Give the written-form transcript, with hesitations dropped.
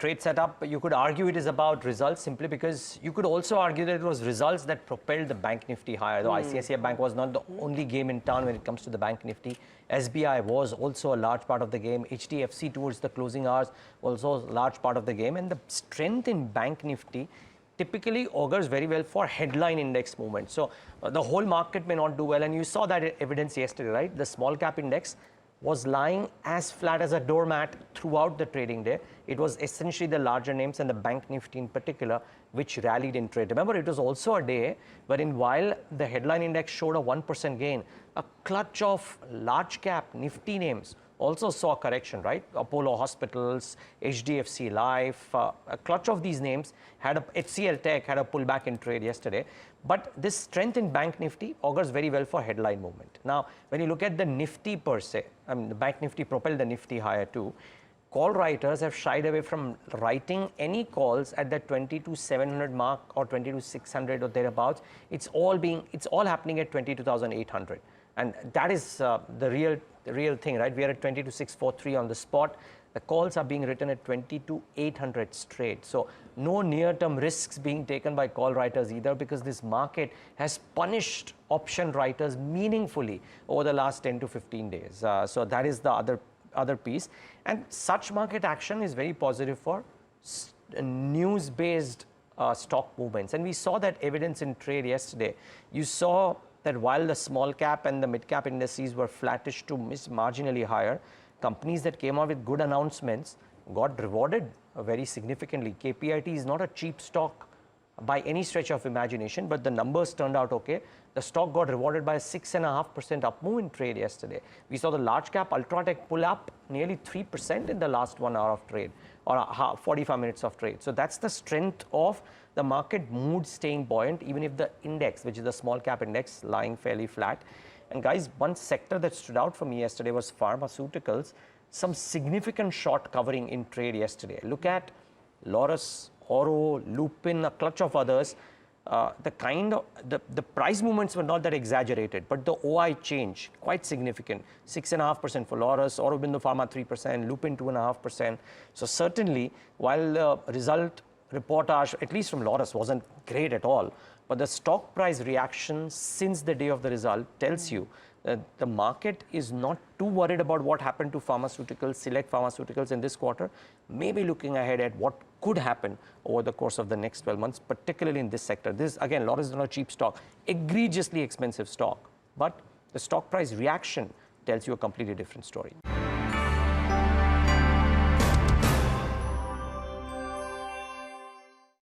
trade setup, you could argue it is about results simply because you could also argue that it was results that propelled the Bank Nifty higher. Though ICICI Bank was not the only game in town when it comes to the Bank Nifty. SBI was also a large part of the game. HDFC towards the closing hours also a large part of the game. And the strength in Bank Nifty typically augurs very well for headline index movement. So the whole market may not do well, and you saw that evidence yesterday, right? The small cap index was lying as flat as a doormat throughout the trading day. It was essentially the larger names and the Bank Nifty in particular which rallied in trade. Remember, it was also a day wherein while the headline index showed a 1% gain, a clutch of large cap Nifty names also saw a correction, right? Apollo Hospitals, HDFC Life, a clutch of these names had HCL Tech had a pullback in trade yesterday. But this strength in Bank Nifty augurs very well for headline movement. Now, when you look at the Nifty per se, I mean, the Bank Nifty propelled the Nifty higher too. Call writers have shied away from writing any calls at the 22,700 mark or 22,600 or thereabouts. It's all happening at 22,800. And that is the real thing, right? We are at 22,643 on the spot. The calls are being written at 22,800 straight. So no near-term risks being taken by call writers either, because this market has punished option writers meaningfully over the last 10 to 15 days. So that is the other piece. And such market action is very positive for news-based stock movements. And we saw that evidence in trade yesterday. You saw that while the small cap and the mid cap indices were flattish to marginally higher, companies that came out with good announcements got rewarded very significantly. KPIT is not a cheap stock by any stretch of imagination, but the numbers turned out okay. The stock got rewarded by a 6.5% up move in trade yesterday. We saw the large cap Ultratech pull up nearly 3% in the last 1 hour of trade, or 45 minutes of trade. So that's the strength of the market mood staying buoyant, even if the index, which is the small cap index, lying fairly flat. And guys, one sector that stood out for me yesterday was pharmaceuticals. Some significant short covering in trade yesterday. Look at Laurus, Oro, Lupin, a clutch of others. The price movements were not that exaggerated, but the OI change quite significant. 6.5% for Laurus, Aurobindo Pharma 3%, Lupin 2.5%. So certainly, while the result reportage, at least from Laurus, wasn't great at all, but the stock price reaction since the day of the result tells you that the market is not too worried about what happened to pharmaceuticals, select pharmaceuticals in this quarter, maybe looking ahead at what could happen over the course of the next 12 months, particularly in this sector. This, again, Laurus is not a cheap stock, egregiously expensive stock, but the stock price reaction tells you a completely different story.